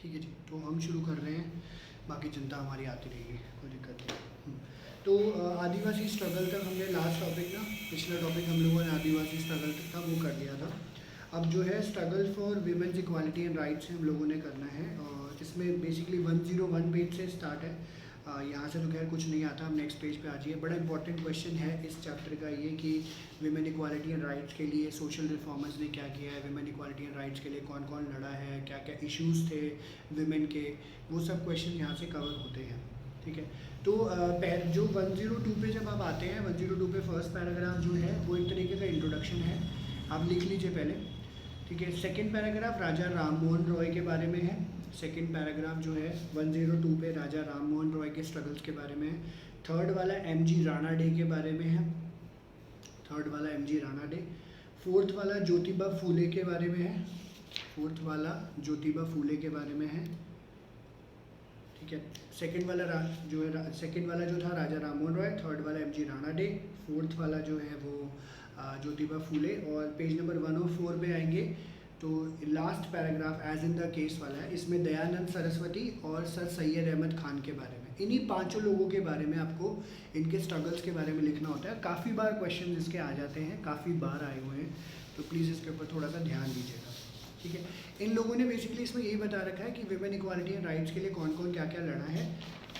ठीक है जी, तो हम शुरू कर रहे हैं, बाकी जनता हमारी आती रहेगी, कोई दिक्कत नहीं। तो आदिवासी स्ट्रगल तक हमने लास्ट टॉपिक ना, पिछला टॉपिक हम लोगों ने आदिवासी स्ट्रगल तक था वो कर लिया था। अब जो है struggle for women's equality and rights हम लोगों ने करना है, और इसमें बेसिकली 101 पेज से स्टार्ट है। यहाँ से तो खैर कुछ नहीं आता, हम नेक्स्ट पेज पे आ जाइए। बड़ा इंपॉर्टेंट क्वेश्चन है इस चैप्टर का ये कि विमेन इक्वालिटी एंड राइट्स के लिए सोशल रिफॉर्मर्स ने क्या किया है, विमेन इक्वालिटी एंड राइट्स के लिए कौन कौन लड़ा है, क्या क्या इश्यूज़ थे विमेन के, वो सब क्वेश्चन यहाँ से कवर होते हैं। ठीक है, तो जो 102 पे जब आप आते हैं, 102 पे फर्स्ट पैराग्राफ जो है वो एक तरीके का इंट्रोडक्शन है, आप लिख लीजिए पहले। ठीक है, सेकंड पैराग्राफ राजा राममोहन रॉय के बारे में है। सेकंड पैराग्राफ जो है 102 पे राजा राममोहन रॉय के स्ट्रगल्स के बारे में है। थर्ड वाला एमजी राणा डे के बारे में है, थर्ड वाला एमजी राणा डे। फोर्थ वाला ज्योतिबा फूले के बारे में है, फोर्थ वाला ज्योतिबा फूले के बारे में है। ठीक है, सेकंड वाला सेकंड वाला जो था राजा राममोहन रॉय, थर्ड वाला एमजी राणा डे, फोर्थ वाला जो है वो ज्योतिबा फूले। और पेज नंबर 104 पे आएंगे तो last paragraph as in the case वाला है, इसमें दयानंद सरस्वती और सर सैयद अहमद खान के बारे में, इन्हीं पांचों लोगों के बारे में आपको इनके स्ट्रगल्स के बारे में लिखना होता है। काफ़ी बार क्वेश्चन इसके आ जाते हैं, काफ़ी बार आए हुए हैं, तो प्लीज़ इसके ऊपर थोड़ा सा ध्यान दीजिएगा। ठीक है, इन लोगों ने बेसिकली इसमें यही बता रखा है कि विमेन इक्वालिटी एंड राइट्स के लिए कौन कौन क्या क्या लड़ा है।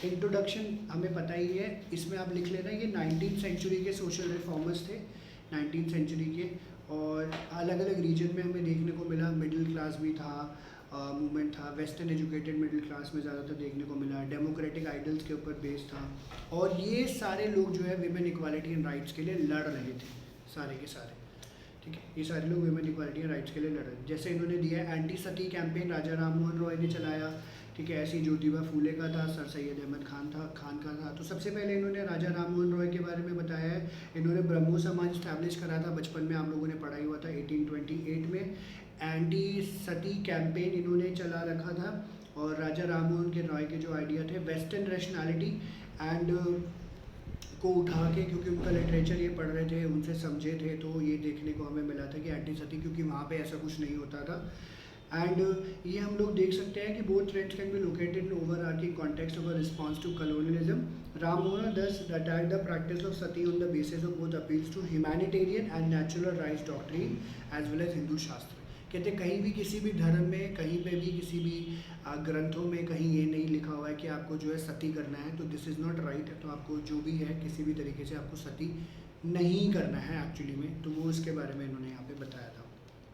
इंट्रोडक्शन हमें पता ही है, इसमें आप लिख लेना ये 19th सेंचुरी के सोशल रिफॉर्मर्स थे, 19th सेंचुरी के, और अलग अलग रीजन में हमें देखने को मिला। मिडिल क्लास भी था, मूवमेंट था, वेस्टर्न एजुकेटेड मिडिल क्लास में ज़्यादातर देखने को मिला, डेमोक्रेटिक आइडल्स के ऊपर बेस था, और ये सारे लोग जो है विमेन इक्वालिटी एंड राइट्स के लिए लड़ रहे थे, सारे के सारे। ठीक है, ये सारे लोग विमेन इक्वालिटी एंड राइट्स के लिए लड़ रहे थे। जैसे इन्होंने दिया है एंटी सती कैंपेन राजा राममोहन रॉय ने चलाया। ठीक है, ऐसी ज्योतिबा फूले का था, सर सैयद अहमद खान का था। तो सबसे पहले इन्होंने राजा राममोहन रॉय के बारे में बताया है। इन्होंने ब्रह्मो समाज स्टैब्लिश करा था, बचपन में आप लोगों ने पढ़ा ही हुआ था, 1828 में। एंटी सती कैंपेन इन्होंने चला रखा था, और राजा राममोहन के रॉय के जो आइडिया थे वेस्टर्न रैशनैलिटी एंड को उठा के, क्योंकि उनका लिटरेचर ये पढ़ रहे थे, उनसे समझे थे, तो ये देखने को हमें मिला था कि एंटी सती, क्योंकि वहाँ पे ऐसा कुछ नहीं होता था। एंड ये हम लोग देख सकते हैं कि both trends can be located in overarching context of a response to colonialism. Rammohan does attack the practice of sati on the basis of both appeals to humanitarian and natural rights doctrine as well as Hindu shastra. कहते कहीं भी किसी भी धर्म में, कहीं पे भी किसी भी ग्रंथों में कहीं ये नहीं लिखा हुआ है कि आपको जो है सती करना है, तो दिस इज़ नॉट राइट। तो आपको जो भी है किसी भी तरीके से आपको सती नहीं करना है एक्चुअली में, तो वो इसके बारे में इन्होंने यहाँ पे बताया था।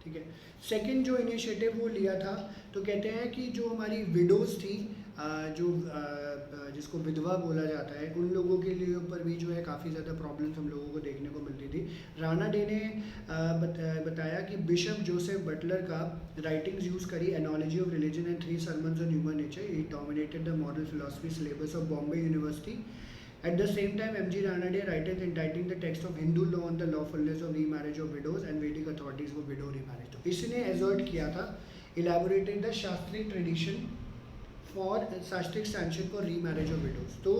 ठीक है, सेकंड जो इनिशिएटिव वो लिया था, तो कहते हैं कि जो हमारी विडोज़ थी, जिसको विधवा बोला जाता है, उन लोगों के लिए ऊपर भी जो है काफ़ी ज़्यादा प्रॉब्लम्स हम लोगों को देखने को मिलती थी। राणा डे ने बताया कि बिशप जोसेफ बटलर का राइटिंग्स यूज़ करी, analogy of religion and 3 sermons on human nature, it dominated the moral philosophy syllabus of Bombay University. At the same time, M.G. Ranade writers entitling the text of Hindu law on the lawfulness of remarriage of widows and Vedic authorities for widow remarriage. तो इसने exhort किया था, elaborated the शास्त्रीय tradition for शास्त्रीय sanction for remarriage of widows. तो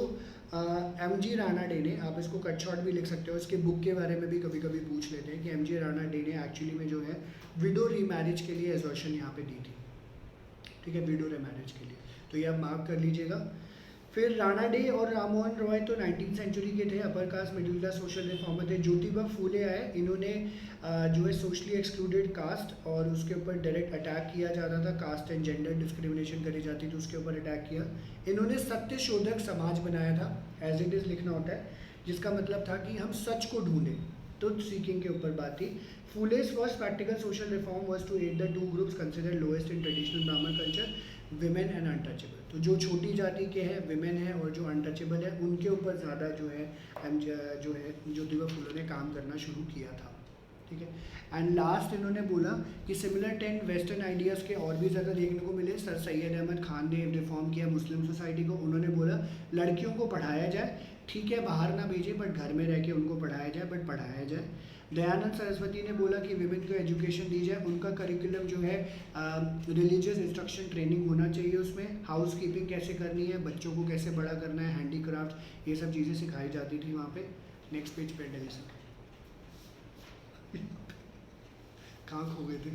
M.G. Ranade ने, आप इसको कट शॉर्ट भी लिख सकते हो, इसके बुक के बारे में भी कभी कभी पूछ लेते हैं कि M.G. रानाडे ने एक्चुअली में जो है विडो रीमैरिज के लिए एजॉर्शन यहाँ पे दी थी। ठीक है, विडो रीमैरिज के लिए, तो ये आप मार्क कर लीजिएगा। फिर राणा डे और राममोहन रॉय तो 19th सेंचुरी के थे, upper caste middle class social reformer थे। ज्योतिबा फूले आए, इन्होंने जो है सोशली एक्सक्लूडेड कास्ट, और उसके ऊपर डायरेक्ट अटैक किया जाता था, कास्ट एंड जेंडर डिस्क्रिमिनेशन करी जाती थी, उसके ऊपर अटैक किया। इन्होंने सत्य शोधक समाज बनाया था, एज इट इज़ लिखना होता है, जिसका मतलब था कि हम सच को ढूंढें, ट्रुथ सीकिंग के ऊपर बात थी। Phule's first practical social reform was to aid the 2 groups considered lowest in traditional Brahmin culture, women and untouchable. तो जो छोटी जाति के हैं विमेन है, और जो अनटचेबल है उनके ऊपर ज़्यादा जो है ज्योतिबा फूले ने काम करना शुरू किया था। ठीक है, एंड लास्ट इन्होंने बोला कि सिमिलर 10 वेस्टर्न आइडियाज़ के और भी ज़्यादा देखने को मिले। सर सैयद अहमद खान ने रिफॉर्म किया मुस्लिम सोसाइटी को, उन्होंने बोला लड़कियों को पढ़ाया जाए, ठीक है बाहर ना भेजिए, बट घर में रह के उनको पढ़ाया जाए, बट पढ़ाया जाए। दयानंद सरस्वती ने बोला कि विमेन को एजुकेशन दी जाए, उनका करिकुलम जो है रिलीजियस इंस्ट्रक्शन ट्रेनिंग होना चाहिए, उसमें हाउस कीपिंग कैसे करनी है, बच्चों को कैसे बड़ा करना है, हैंडीक्राफ्ट, ये सब चीज़ें सिखाई जाती थी वहाँ पे। नेक्स्ट पेज पे डेलिसन कहाँ खो गए थे।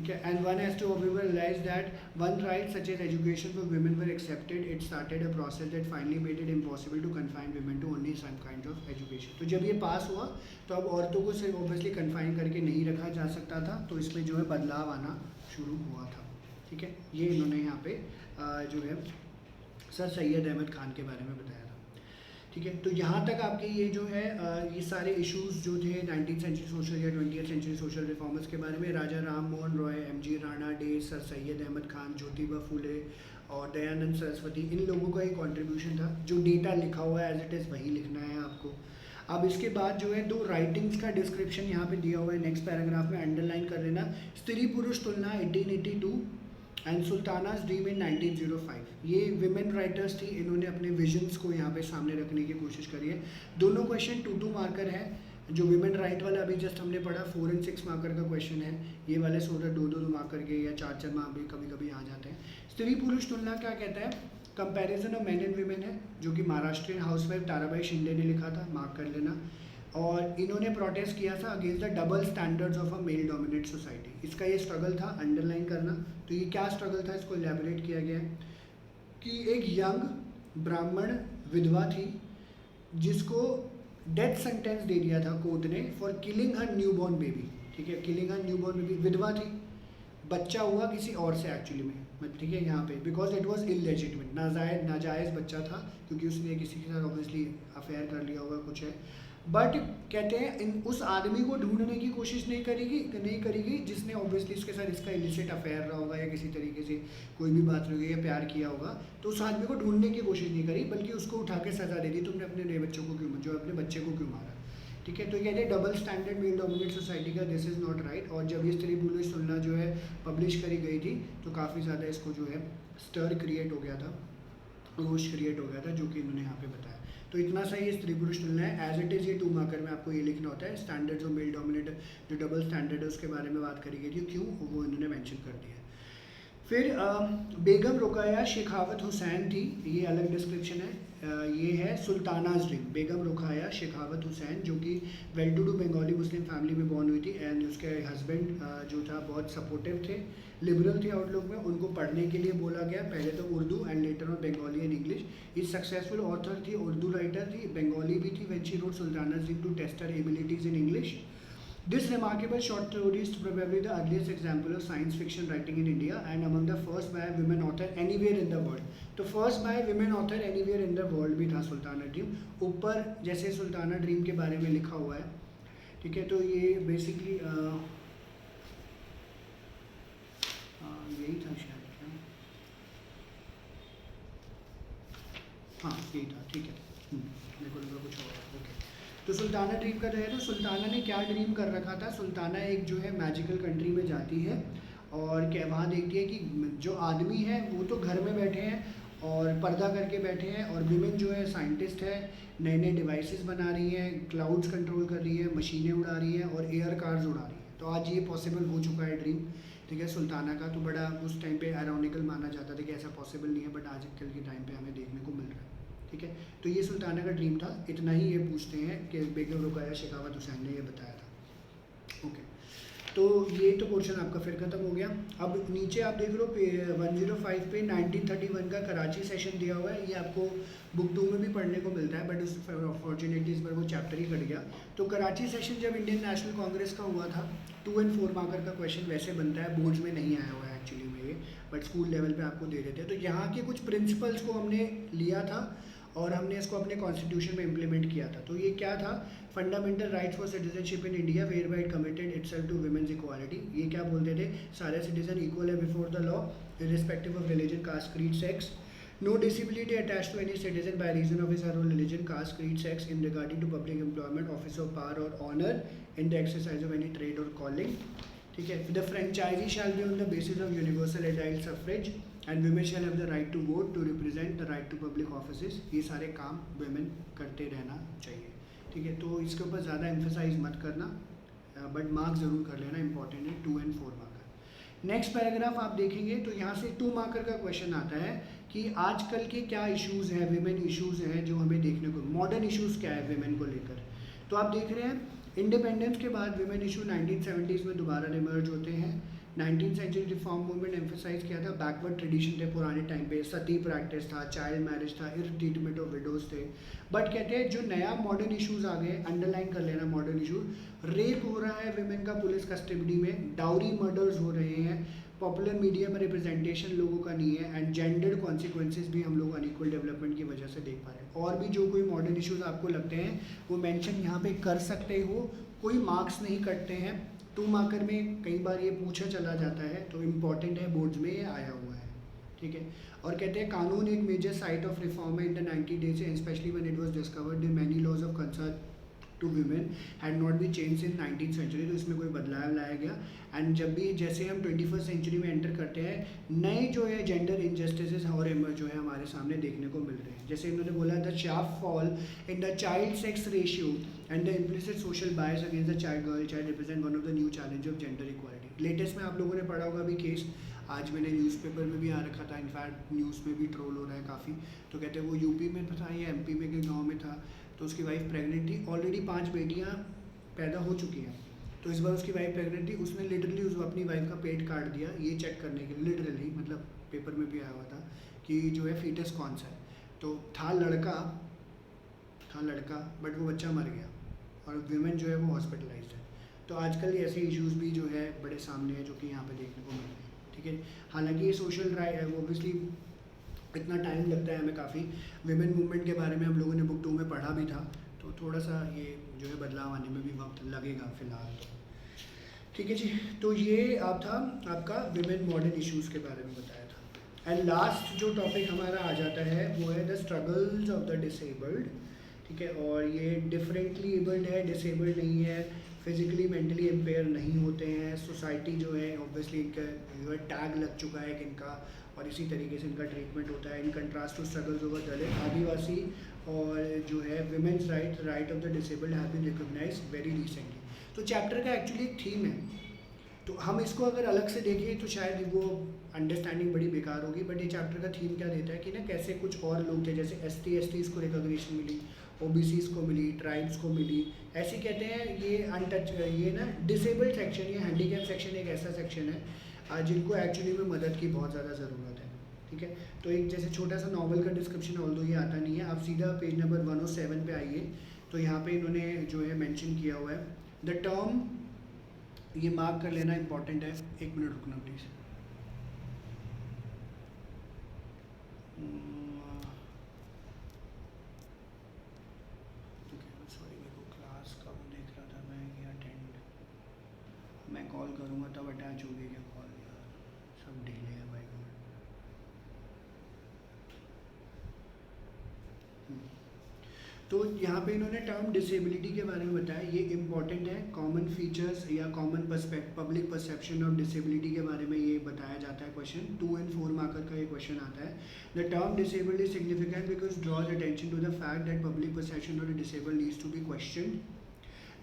ठीक है. And one has two however realize that one right such as education for women were accepted, it started a process that finally made it impossible to confine women to only some kind of education. तो जब ये पास हुआ तो अब औरतों को सिर्फ obviously confine करके नहीं रखा जा सकता था, तो इसमें जो है बदलाव आना शुरू हुआ था. ठीक है, ये इन्होंने यहाँ पे जो है सर सैयद अहमद खान के बारे में बताया था. ठीक है, तो यहाँ तक आपके ये जो है ये सारे इश्यूज़ जो थे 19th सेंचुरी सोशल या 20th सेंचुरी सोशल रिफॉर्मर्स के बारे में, राजा राम मोहन रॉय, एम.जी. राणा डे, सर सैयद अहमद खान, ज्योतिबा फुले और दयानंद सरस्वती, इन लोगों का एक कंट्रीब्यूशन था. जो डेटा लिखा हुआ है एज इट इज़ वही लिखना है आपको. अब इसके बाद जो है 2 राइटिंग्स का डिस्क्रिप्शन यहाँ पे दिया हुआ है, नेक्स्ट पैराग्राफ में अंडरलाइन कर लेना. स्त्री पुरुष तुलना 1882 एंड सुल्तानाज ड्रीम इन 1905. ये विमेन राइटर्स थी, इन्होंने अपने विजन्स को यहाँ पे सामने रखने की कोशिश करी है. दोनों क्वेश्चन 2-2 मार्कर है. जो विमेन राइट वाला अभी जस्ट हमने पढ़ा 4 और 6 मार्कर का क्वेश्चन है. ये वाले 2-2 मार्कर के या 4-4 मार्क भी कभी कभी आ जाते हैं. स्त्री पुरुष तुलना क्या कहता है? Comparison of main and women है, जो कि महाराष्ट्रियन हाउसवाइफ ताराबाई शिंदे ने लिखा था, मार्क कर लेना. और इन्होंने प्रोटेस्ट किया था against the double standards of a male dominate society. इसका ये स्ट्रगल था, अंडरलाइन करना. तो ये क्या स्ट्रगल था, इसको एलैबोरेट किया गया है कि एक यंग ब्राह्मण विधवा थी जिसको डेथ सेंटेंस दे दिया था कोर्ट ने for killing her newborn baby. ठीक है, किलिंग हर न्यूबॉर्न बेबी. विधवा थी, बच्चा हुआ किसी और से एक्चुअली में. ठीक है, यहाँ पे बिकॉज इट वाज इललेजिटिमेट, नाजायज़ बच्चा था, क्योंकि उसने किसी के साथ ऑब्वियसली अफेयर कर लिया होगा, कुछ है. बट कहते हैं उस आदमी को ढूंढने की कोशिश नहीं करेगी जिसने ऑब्वियसली इसके साथ इसका इलिसिट अफेयर रहा होगा या किसी तरीके से कोई भी बात रही या प्यार किया होगा. तो उस आदमी को ढूंढने की कोशिश नहीं करी, बल्कि उसको उठा के सजा दे दी, तुमने अपने नए बच्चों को क्यों, जो अपने बच्चे को क्यों मारा. ठीक है, तो कहते हैं double standard male dominate society का, दिस इज़ नॉट राइट. और जब ये स्त्री पुरुष तुलना जो है पब्लिश करी गई थी तो काफ़ी ज़्यादा इसको जो है स्टर क्रिएट हो गया था, रोष क्रिएट हो गया था, जो कि इन्होंने यहाँ पे बताया. तो इतना सा ये स्त्री पुरुष तुलना है. एज इट इज़ ये 2 मार्कर में आपको ये लिखना होता है. स्टैंडर्ड्स ऑफ मेल डोमिनेट, जो डबल स्टैंडर्ड है उसके बारे में बात करी गई थी, क्यों वो इन्होंने मेंशन कर दिया. फिर बेगम रुकैया शेखावत हुसैन थी, ये अलग डिस्क्रिप्शन है. ये है सुल्तानाज ड्रीम. बेगम रुकैया शेखावत हुसैन जो कि well to do Bengali Muslim family में बॉर्न हुई थी, एंड उसके हस्बैंड जो था बहुत सपोर्टिव थे, लिबरल थे आउटलुक में. उनको पढ़ने के लिए बोला गया, पहले तो Urdu and later on Bengali and English. ये सक्सेसफुल ऑथर थी, उर्दू राइटर थी, बंगाली भी थी. When she wrote Sultana's dream to test her abilities in English. This remarkable short story is probably the earliest example of science fiction writing in India and among the first by a women author anywhere in the world. तो first by women author anywhere in the world भी था Sultana dream. ऊपर जैसे Sultana dream के बारे में लिखा हुआ है. ठीक है, तो ये बेसिकली यही था शायद, क्या? हाँ यही था. ठीक है, मेरे को लगा कुछ और. ओके, तो सुल्ताना ड्रीम का जो है, तो सुल्ताना ने क्या ड्रीम कर रखा था. सुल्ताना एक जो है मैजिकल कंट्री में जाती है और क्या वहाँ देखती है कि जो आदमी है वो तो घर में बैठे हैं और पर्दा करके बैठे हैं, और विमेन जो है साइंटिस्ट है, नए नए डिवाइसेस बना रही हैं, क्लाउड्स कंट्रोल कर रही है, मशीनें उड़ा रही है और एयर कार्स उड़ा रही है. तो आज ये पॉसिबल हो चुका है ड्रीम. ठीक है, सुल्ताना का. तो बड़ा उस टाइम पे आयरॉनिकल माना जाता था कि ऐसा पॉसिबल नहीं है, बट आजकल के टाइम पे हमें देखने को मिल रहा है. ठीक है, तो ये सुल्ताना का ड्रीम था. इतना ही ये पूछते हैं कि बेगम रुकैया शेखावत हुसैन ने ये बताया था. ओके, तो ये तो पोर्शन आपका फिर ख़त्म हो गया. अब नीचे आप देख लो 105 पे 1931 का कराची सेशन दिया हुआ है. ये आपको बुक 2 में भी पढ़ने को मिलता है, बट उस अपॉर्चुनिटीज़ पर वो चैप्टर ही कट गया. तो कराची सेशन जब इंडियन नेशनल कांग्रेस का हुआ था, 2 और 4 मार्कर का क्वेश्चन वैसे बनता है, बोर्ड्स में नहीं आया हुआ है एक्चुअली में ये, बट स्कूल लेवल पे आपको दे देते हैं. तो यहाँ के कुछ प्रिंसिपल्स को हमने लिया था और हमने इसको अपने कॉन्स्टिट्यूशन में इम्प्लीमेंट किया था. तो ये क्या था? Fundamental rights for citizenship in India whereby it committed itself to women's equality. ये क्या बोलते थे? सारे सिटीजन इक्वल है before the law irrespective of religion, caste, creed, sex. No disability attached to any citizen by reason of his और religion, caste, creed, sex in regarding to public employment, office of power और honour in the exercise of any trade और calling. ठीक है, the franchise shall be on the basis of universal adult suffrage and women shall have the right to vote to represent the right to public offices. ये सारे काम women करते रहना चाहिए. ठीक है, तो इसके ऊपर ज़्यादा एम्फेसाइज मत करना, बट मार्क ज़रूर कर लेना, इंपॉर्टेंट है. 2 और 4 मार्कर. नेक्स्ट पैराग्राफ आप देखेंगे तो यहाँ से 2 मार्कर का क्वेश्चन आता है कि आजकल के क्या इश्यूज़ हैं, विमेन इश्यूज़ हैं जो हमें देखने को, मॉडर्न इश्यूज़ क्या है विमेन को लेकर. तो आप देख रहे हैं इंडिपेंडेंस के बाद विमेन इशू 1970s में दोबारा इमर्ज होते हैं. 19th century reform movement emphasise किया था, बैकवर्ड ट्रेडिशन थे पुराने टाइम पे, सती प्रैक्टिस था, चाइल्ड मैरिज था, इरिटेटमेंट ऑफ विडोज थे। बट कहते हैं जो नया मॉडर्न इशूज़ आ गए, अंडरलाइन कर लेना मॉडर्न इशूज, रेप हो रहा है विमेन का पुलिस कस्टडी में, डाउरी मर्डर्स हो रहे हैं, पॉपुलर मीडिया में रिप्रेजेंटेशन लोगों का नहीं है, एंड जेंडर्ड कॉन्सिक्वेंसेज भी हम लोग अनइक्वल डेवलपमेंट की वजह से देख पा रहे हैं। और भी जो कोई मॉडर्न इश्यूज आपको लगते हैं वो मेंशन यहाँ पे कर सकते हो, कोई मार्क्स नहीं कटते हैं, 2 मार्कर में कई बार ये पूछा चला जाता है, तो इम्पॉर्टेंट है, बोर्ड्स में ये आया हुआ है, ठीक है। और कहते हैं कानून एक मेजर साइट ऑफ रिफॉर्म है in the 90 days, especially when it was discovered the many laws of concern to women had not be change in 19th century. तो इसमें कोई बदलाव लाया गया। एंड जब भी जैसे हम 21st सेंचुरी में एंटर करते हैं, नए जो है जेंडर इनजस्टिसेस और एमर जो है हमारे सामने देखने को मिल रहे हैं। जैसे इन्होंने बोला the sharp fall in the child sex ratio and the implicit social bias against the child girl child represent one of the new challenge of gender equality. Latest में आप लोगों ने पढ़ा होगा भी केस, आज मैंने न्यूज़पेपर में भी आ रखा था, इनफैक्ट न्यूज़ में भी ट्रोल हो रहा है काफ़ी। तो कहते हैं वो यूपी में था या एमपी में के गाँव में था, तो उसकी वाइफ प्रेग्नेंट थी, ऑलरेडी 5 बेटियां पैदा हो चुकी हैं, तो इस बार उसकी वाइफ प्रेग्नेंट थी, उसने लिटरली उस अपनी वाइफ का पेट काट दिया ये चेक करने के लिए, लिटरली, मतलब पेपर में भी आया हुआ था कि जो है फीटस कौन सा है। तो था लड़का बट वो बच्चा मर गया और विमेन जो है वो हॉस्पिटलाइज्ड है। तो आजकल ऐसे इश्यूज़ भी जो है बड़े सामने हैं जो कि यहाँ पे देखने को मिल रहे हैं, ठीक है। हालांकि ये सोशल राइट है, ओबियसली इतना टाइम लगता है हमें काफ़ी, विमेन मूवमेंट के बारे में हम लोगों ने बुक 2 में पढ़ा भी था, तो थोड़ा सा ये जो है बदलाव आने में भी वक्त लगेगा फ़िलहाल, तो ठीक है जी। तो ये आप था आपका विमेन मॉडर्न इश्यूज़ के बारे में बताया था। एंड लास्ट जो टॉपिक हमारा आ जाता है वो है the struggles of the disabled, ठीक है। और ये डिफरेंटली एबल्ड है, डिसेबल्ड नहीं है, फिजिकली मेंटली इम्पेयर नहीं होते हैं। सोसाइटी जो है ऑब्वियसली इनका जो है टैग लग चुका है इनका, और इसी तरीके से इनका ट्रीटमेंट होता है। In contrast to struggles over Dalit, Adivasi और जो है women's right of the disabled have been recognised very recently. तो चैप्टर का एक्चुअली एक थीम है, तो हम इसको अगर अलग से देखें तो शायद वो अंडरस्टैंडिंग बड़ी बेकार होगी, बट ये चैप्टर का थीम क्या देता है कि ना कैसे कुछ और लोग थे, जैसे STs को रिकॉग्निशन मिली, OBCs को मिली, ट्राइब्स को मिली, ऐसे कहते हैं ये अनटच, ये ना डिसेबल्ड सेक्शन, ये हैंडीकैप सेक्शन एक ऐसा सेक्शन है जिनको एक्चुअली में मदद की बहुत ज़्यादा ज़रूरत है, ठीक है। तो एक जैसे छोटा सा नॉवल का डिस्क्रिप्शन, ऑल्दो ये आता नहीं है, आप सीधा पेज नंबर 107 पे आइए, तो यहाँ पे इन्होंने जो है मेंशन किया हुआ है द टर्म, ये मार्क कर लेना इंपॉर्टेंट है, 1 मिनट रुकना प्लीज़। सॉरी, मेरे को क्लास का वो देख रहा था मैं, ये अटेंड मैं कॉल करूँगा तब अटैच होगी क्या कॉल, यार सब डिले है भाई। तो यहाँ पे इन्होंने टर्म डिसेबिलिटी के बारे में बताया, ये इंपॉर्टेंट है। कॉमन फीचर्स या common public perception of disability के बारे में ये बताया जाता है। क्वेश्चन 2 और 4 मार्कर का ये क्वेश्चन आता है। The term disabled is significant because draws attention to the fact that public perception of disabled needs to be question.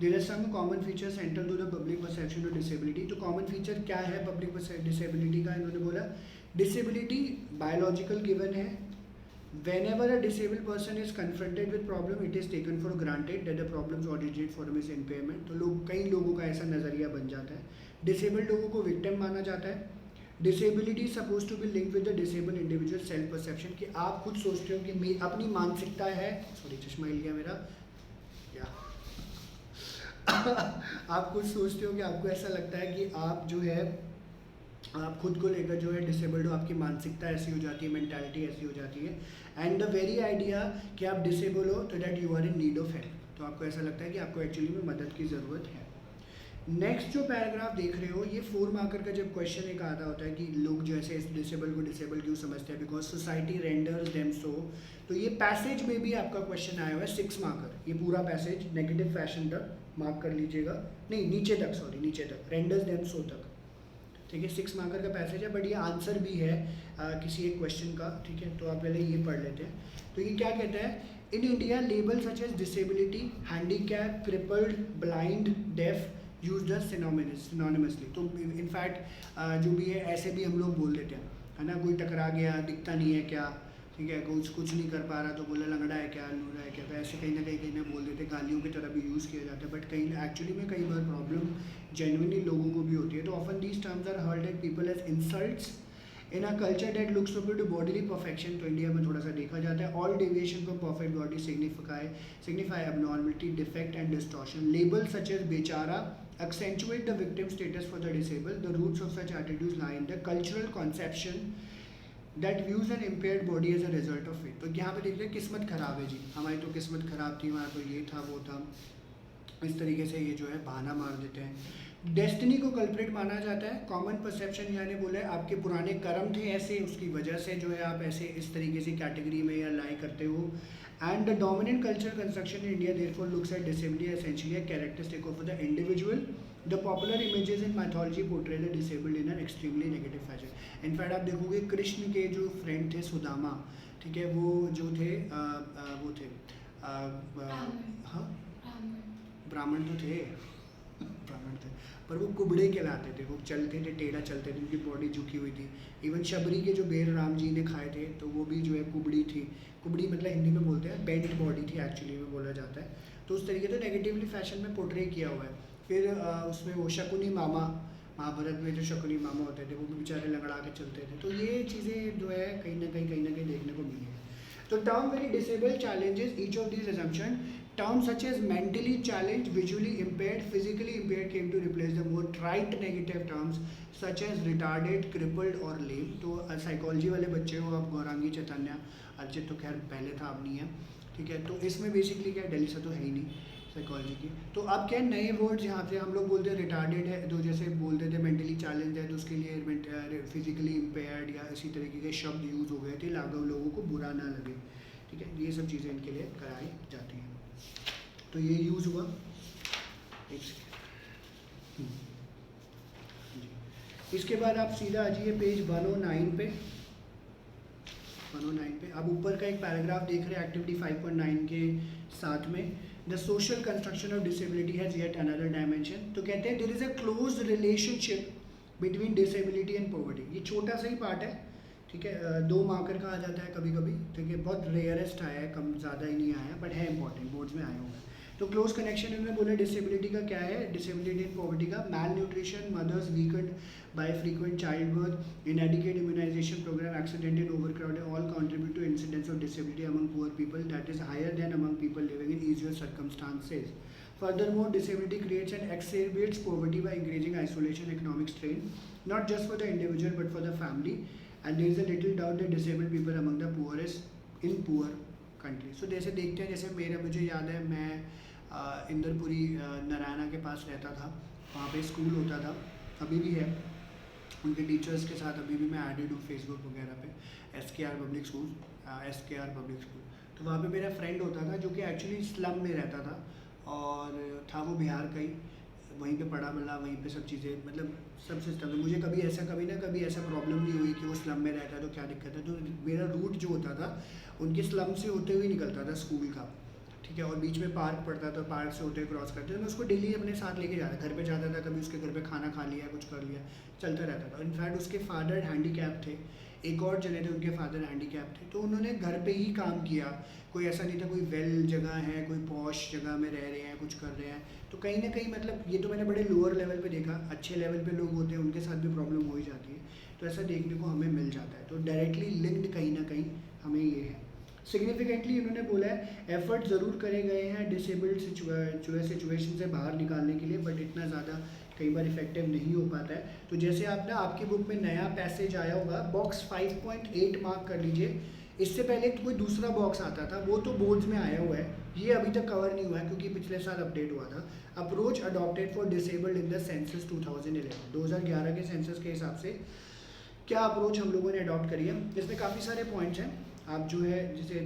There are some common features central to the public perception of disability. तो common feature क्या है public disability का, इन्होंने बोला disability biological given है। Whenever a disabled person is confronted with problem, it is taken for granted that the problems originate from his impairment. तो कई लोगों का ऐसा नज़रिया बन जाता है। डिसेबल्ड लोगों को विक्टिम माना जाता है। Disability suppose to be link with the disabled individual self perception, कि आप खुद सोचते हो कि अपनी मानसिकता है, सॉरी चश्मा हिल गया मेरा, क्या आप खुद सोचते हो कि आपको ऐसा लगता है कि आप जो है आप खुद को लेकर जो है डिसेबल्ड हो, आपकी मानसिकता ऐसी हो जाती है, मेंटालिटी ऐसी हो जाती है। एंड द वेरी आइडिया कि आप डिसेबल हो तो that you are in need of help, तो आपको ऐसा लगता है कि आपको एक्चुअली में मदद की ज़रूरत है। नेक्स्ट जो पैराग्राफ देख रहे हो, ये 4 मार्कर का जब क्वेश्चन एक आता होता है कि लोग जो ऐसे इस डिसेबल को डिसेबल क्यों समझते हैं, because society renders them so. तो ये पैसेज में भी आपका क्वेश्चन आया हुआ है 6 मार्कर, ये पूरा पैसेज नेगेटिव फैशन तक मार्क कर लीजिएगा, नहीं नीचे तक, सॉरी नीचे तक, रेंडर्स देम सो तक, ठीक है। 6 मार्कर का पैसेज है, बट ये आंसर भी है किसी एक क्वेश्चन का, ठीक है। तो आप पहले ये पढ़ लेते हैं। तो ये क्या कहता है, in India label such as disability, handicap, crippled, blind, deaf use the synonymously. तो इनफैक्ट जो भी है ऐसे भी हम लोग बोल देते हैं, है ना, कोई टकरा गया, दिखता नहीं है क्या, ठीक है, कुछ नहीं कर पा रहा तो बोला लंगड़ा है क्या, लूरा है क्या, तो ऐसे कहीं ना बोल देते, गालियों की तरह भी यूज़ किया जाता है, बट कहीं एक्चुअली में कई बार प्रॉब्लम जेन्युइनली लोगों को भी होती है। तो often these terms are heard at people as insults in a culture that looks to bodily perfection. तो इंडिया में थोड़ा सा देखा जाता है, all deviation from perfect body signify abnormality, defect and distortion. Labels such as बेचारा accentuate the victim status for the disabled. The roots of such attitudes lie in the cultural conception that views an impaired body as a result of it. तो यहाँ पे देखते हैं किस्मत खराब है जी, हमारी तो किस्मत खराब थी, हमारा तो ये था वो था, इस तरीके से ये जो है बहाना मार देते हैं। डेस्टिनी को कल्प्रिट माना जाता है। कॉमन परसेप्शन यानी बोले आपके पुराने कर्म थे ऐसे, उसकी वजह से जो है आप ऐसे इस तरीके से कैटेगरी में या लाई करते हो। And the dominant culture construction in India therefore looks at disability essentially a characteristic of the individual. The popular images in mythology portray the disabled in an extremely negative fashion. In fact आप देखोगे कृष्ण के जो friend थे सुदामा, ठीक है, वो जो थे वो थे हाँ ब्राह्मण तो थे, ब्राह्मण थे, पर वो कुबड़े कहलाते थे, वो चलते थे, टेढ़ा चलते थे, उनकी बॉडी झुकी हुई थी। इवन शबरी के जो बेर राम जी ने खाए थे तो वो भी जो है कुबड़ी थी। कुबड़ी मतलब हिंदी में बोलते हैं बेंट बॉडी थी एक्चुअली में बोला जाता है। तो उस तरीके से नेगेटिवली फैशन में पोर्ट्रे किया हुआ है। फिर उसमें वो शकुनी मामा, महाभारत में जो शकुनी मामा होते थे वो भी बेचारे लंगड़ा के चलते थे। तो ये चीज़ें जो है कहीं ना कहीं देखने को मिली है। तो term very disabled challenges each of these assumption. Terms such as mentally challenged, visually impaired, physically impaired came to replace the more trite negative terms such as retarded, crippled और lame. तो साइकोलॉजी वाले बच्चे हो आप, गौरांगी, चैतन्या, अर्चित तो खैर पहले था अब नहीं है, ठीक है। तो इसमें बेसिकली क्या दिल्ली से तो है ही नहीं साइकोलॉजी की। तो अब क्या नए वर्ड्स यहाँ पे हम लोग बोलते हैं रिटार्डेड है, तो जैसे बोलते थे मेंटली चैलेंज है तो उसके लिए फिजिकली इम्पेयर्ड या इसी तरीके के शब्द यूज़ हो गए थे लागू लोगों को बुरा ना लगे, ठीक है। ये सब चीज़ें इनके लिए कराई जाती हैं। तो ये यूज़ हुआ। एक सेकेंड जी, इसके बाद आप सीधा आ जाइए पेज 109 पे। 109 पे अब ऊपर का एक पैराग्राफ देख रहे हैं एक्टिविटी 5.9 के साथ में, the social construction of disability has yet another dimension. तो कहते हैं there is a close relationship between disability and poverty. ये छोटा सा ही पार्ट है, ठीक है, 2 मार्कर का आ जाता है कभी कभी, ठीक है, बहुत रेयरेस्ट आया है, कम ज़्यादा ही नहीं आया, बट है इंपॉर्टेंट, बोर्ड्स में आया हुआ है। तो क्लोज कनेक्शन इन्होंने बोला डिसेबिलिटी का क्या है, डिसेबिलिटी इन पॉवर्टी का malnutrition, mothers weakened by frequent child birth, inadequate immunisation programme, accident in overcrowded, all contribute to incidence of disability among poor people that is higher than among people living in easier circumstances. Furthermore, disability creates and exacerbates poverty by increasing isolation, economic strain, not just for the individual but for the family. And there is a little doubt that disabled people among the poorest in poor countries. So जैसे देखते हैं, जैसे मुझे याद है मैं इंदरपुरी नारायणा के पास रहता था, वहाँ पे स्कूल होता था, अभी भी है, उनके टीचर्स के साथ अभी भी मैं एडेड हूँ फेसबुक वगैरह पे, SKR public school, SKR public school. तो वहाँ पे मेरा फ्रेंड होता था जो कि एक्चुअली स्लम में रहता था और था वो बिहार का ही, वहीं पे पढ़ा बड़ा, वहीं पे सब चीज़ें, मतलब सब सिस्टम। तो मुझे कभी ऐसा प्रॉब्लम नहीं हुई कि वो स्लम में रहता है तो क्या दिक्कत है। तो मेरा रूट जो होता था उनके स्लम से होते हुए निकलता था स्कूल का, ठीक है, और बीच में पार्क पड़ता था, पार्क से होते हुए क्रॉस करते थे। मैं उसको डेली अपने साथ लेके जाता, घर पे जाता था, कभी उसके घर पे खाना खा लिया, कुछ कर लिया, चलता रहता था। इनफैक्ट उसके फादर हैंडीकैप थे, एक और जने थे उनके फादर हैंडीकैप थे, तो उन्होंने घर पे ही काम किया, कोई ऐसा नहीं था कोई वेल जगह है, कोई पॉश जगह में रह रहे हैं, कुछ कर रहे हैं। तो कहीं ना कहीं मतलब ये तो मैंने बड़े लोअर लेवल पे देखा, अच्छे लेवल पे लोग होते हैं उनके साथ भी प्रॉब्लम हो ही जाती है, तो ऐसा देखने को हमें मिल जाता है। तो डायरेक्टली लिंक्ड कहीं ना कहीं हमें ये है। सिग्निफिकेंटली इन्होंने बोला है एफर्ट ज़रूर करे गए हैं डिसेबल्ड सिचुएशन से बाहर निकालने के लिए, बट इतना ज़्यादा कई बार इफेक्टिव नहीं हो पाता है। तो जैसे आप ना आपकी बुक में नया पैसेज आया होगा, बॉक्स 5.8 मार्क कर लीजिए। इससे पहले कोई दूसरा बॉक्स आता था, वो तो बोर्ड्स में आया हुआ है, ये अभी तक कवर नहीं हुआ है क्योंकि पिछले साल अपडेट हुआ था। Approach adopted for disabled in the census 2011 के सेंसस के हिसाब से क्या अप्रोच हम लोगों ने अडॉप्ट करी है। इसमें काफ़ी सारे पॉइंट्स हैं, आप जो है जैसे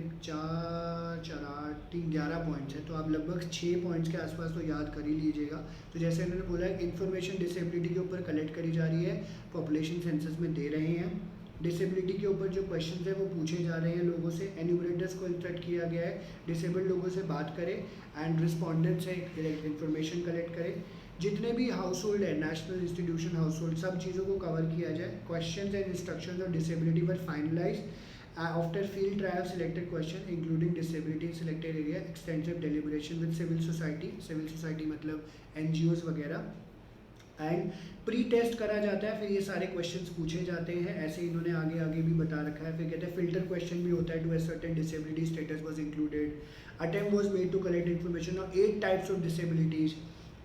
11 पॉइंट्स हैं, तो आप लगभग 6 पॉइंट्स के आसपास तो याद कर ही लीजिएगा। तो जैसे इन्होंने बोला है इन्फॉर्मेशन डिसेबिलिटी के ऊपर कलेक्ट करी जा रही है, पॉपुलेशन सेंसस में दे रहे हैं, डिसेबिलिटी के ऊपर जो क्वेश्चन है वो पूछे जा रहे हैं लोगों से, एन्यूमरेटर्स को इंस्ट्रक्ट किया गया है डिसेबल्ड लोगों से बात करें एंड रिस्पॉन्डेंट से इन्फॉर्मेशन कलेक्ट करें। जितने भी हाउस होल्ड है, नेशनल इंस्टीट्यूशन हाउस होल्ड, सब चीज़ों को कवर किया जाए। Question and instruction of disability were finalise After field trial selected question including disability in selected area, extensive deliberation with civil society मतलब NGOs वगैरह, एंड प्री टेस्ट करा जाता है, फिर ये सारे क्वेश्चंस पूछे जाते हैं, ऐसे इन्होंने आगे आगे भी बता रखा है। फिर कहते हैं फिल्टर क्वेश्चन भी होता है, to a certain disability status was included, attempt was made to collect information on 8 types of disabilities,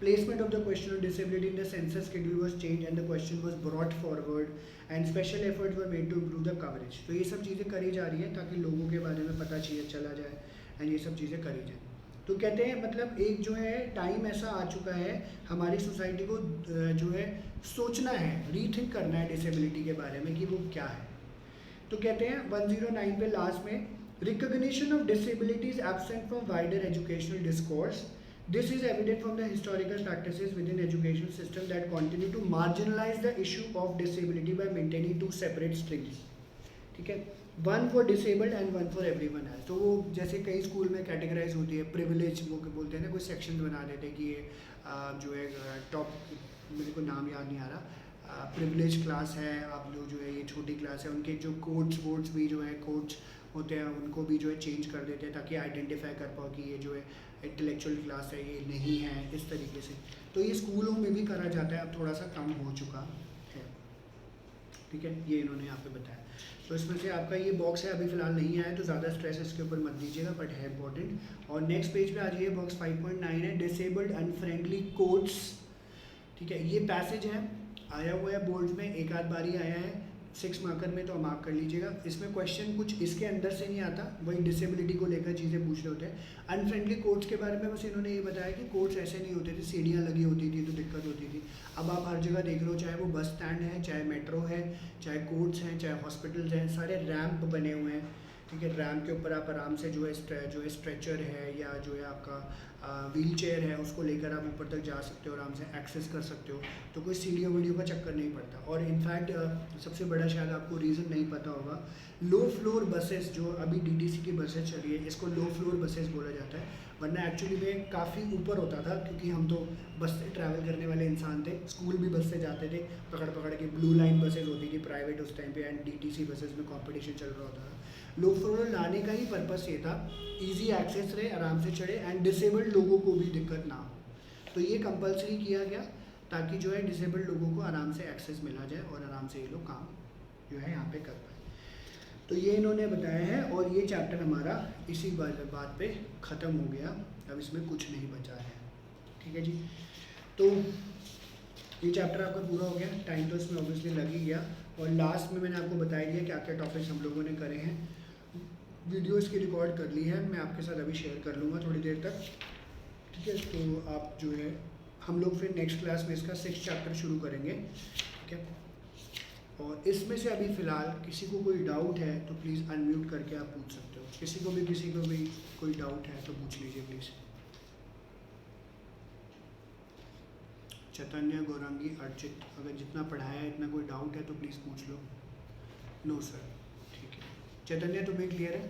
placement of the question on disability in the census schedule was changed and the question was brought forward and special efforts were made to improve the coverage। तो ये सब चीज़ें करी जा रही है ताकि लोगों के बारे में पता चला जाए एंड ये सब चीज़ें करी जाए। तो कहते हैं मतलब एक जो है टाइम ऐसा आ चुका है हमारी सोसाइटी को जो है सोचना है, रीथिंक करना है डिसेबिलिटी के बारे में कि वो क्या है। तो कहते हैं 109 पे लास्ट में, recognition of disability is absent from wider educational discourse. This is evident from the historical practices within education system that continue to marginalize the issue of disability by maintaining two separate streams। ठीक है, one for disabled and one for everyone else. तो वो जैसे कई school में categorise होती है, privilege वो बोलते हैं ना, कोई सेक्शन बना देते हैं कि ये जो है टॉप, मेरे को नाम याद नहीं आ रहा, प्रिविलेज क्लास है, आप लोग जो है ये छोटी क्लास है, उनके जो कोड्स वोड्स भी जो है कोड्स होते हैं उनको भी जो है चेंज कर देते हैं ताकि आइडेंटिफाई कर पाओ कि ये जो है इंटेलेक्चुअल क्लास है, ये नहीं है, इस तरीके से। तो ये स्कूलों में भी करा जाता है, अब थोड़ा सा कम हो चुका है। ठीक है, ये इन्होंने यहाँ पे बताया। तो इसमें से आपका ये बॉक्स है, अभी फिलहाल नहीं आया तो ज़्यादा स्ट्रेस इसके ऊपर मत दीजिएगा, बट है इंपॉर्टेंट। और नेक्स्ट पेज पे आ जाइए, बॉक्स 5.9 है, डिसेबल्ड अनफ्रेंडली कोड्स। ठीक है, ये पैसेज है, आया हुआ है बोर्ड में, एक आध बारी आया है 6 मार्कर में, तो आप मार्क कर लीजिएगा। इसमें क्वेश्चन कुछ इसके अंदर से नहीं आता, वही डिसेबिलिटी को लेकर चीज़ें पूछ रहे होते हैं। अनफ्रेंडली कोड्स के बारे में बस इन्होंने ये बताया कि कोड्स ऐसे नहीं होते थे, सीढ़ियाँ लगी होती थी तो दिक्कत होती थी। अब आप हर जगह देख रहे हो, चाहे वो बस स्टैंड है, चाहे मेट्रो है, चाहे कोर्ट्स हैं, चाहे हॉस्पिटल्स हैं, सारे रैम्प बने हुए हैं। ठीक है, रैम्प के ऊपर आप आराम से जो है स्ट्रेचर है या जो है आपका व्हील चेयर है उसको लेकर आप ऊपर तक जा सकते हो, आराम से एक्सेस कर सकते हो, तो कोई सीढ़ियों वीडियो का चक्कर नहीं पड़ता। और इनफैक्ट सबसे बड़ा शायद आपको रीज़न नहीं पता होगा, लो फ्लोर बसेस जो अभी DTC की बसेस चली है, इसको लो फ्लोर बसेस बोला जाता है, वरना एक्चुअली में काफ़ी ऊपर होता था, क्योंकि हम तो बस से ट्रैवल करने वाले इंसान थे, स्कूल भी बस से जाते थे, पकड़ पकड़ के। ब्लू लाइन बसेस होती थी प्राइवेट उस टाइम पे, एंड DTC बसेस में कंपटीशन चल रहा होता था। लो फ्लोर लाने का ही पर्पस ये था, इजी एक्सेस रहे, आराम से चढ़े, एंड डिसेबल्ड लोगों को भी दिक्कत ना हो। तो ये कंपलसरी किया गया ताकि जो है डिसेबल्ड लोगों को आराम से एक्सेस मिला जाए और आराम से ये लोग काम जो है यहाँ पे कर पाए। तो ये इन्होंने बताया है, और ये चैप्टर हमारा इसी बात पे ख़त्म हो गया, अब इसमें कुछ नहीं बचा है। ठीक है जी, तो ये चैप्टर आपका पूरा हो गया, टाइम तो इसमें ऑब्वियसली लग ही गया। और लास्ट में मैंने आपको बता दिया क्या क्या टॉपिक्स हम लोगों ने करे हैं, वीडियो इसकी रिकॉर्ड कर ली है, मैं आपके साथ अभी शेयर कर लूँगा थोड़ी देर तक। ठीक है, तो आप जो है हम लोग फिर नेक्स्ट क्लास में इसका 6 चैप्टर शुरू करेंगे। ठीक है, और इसमें से अभी फ़िलहाल किसी को कोई डाउट है तो प्लीज़ अनम्यूट करके आप पूछ सकते हो, किसी को भी कोई डाउट है तो पूछ लीजिए प्लीज़। चैतन्य, गौरांगी, अर्चित, अगर जितना पढ़ाया है इतना कोई डाउट है तो प्लीज़ पूछ लो। नो सर, ठीक है। चैतन्य तुम्हें क्लियर है?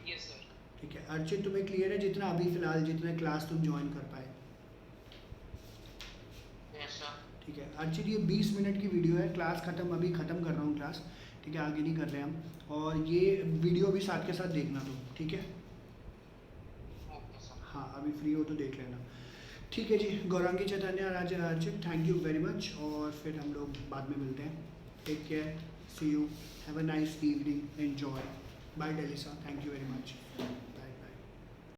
Yes sir. ठीक है। अर्चित तुम्हें क्लियर है जितना अभी फ़िलहाल जितना क्लास तुम ज्वाइन कर पाए? Yes sir. ठीक है अर्चित, ये 20 मिनट की वीडियो है, क्लास ख़त्म, अभी ख़त्म कर रहा हूँ क्लास। ठीक है, आगे नहीं कर रहे हम, और ये वीडियो भी साथ के साथ देखना तुम, ठीक है? Okay sir. हाँ, अभी फ्री हो तो देख लेना। ठीक है जी, Gaurangi, Chaitanya, Raj, Archit, thank you very much, और फिर हम लोग बाद में मिलते हैं। Take care, see you, have a nice evening, enjoy, bye Delisa, thank you very much.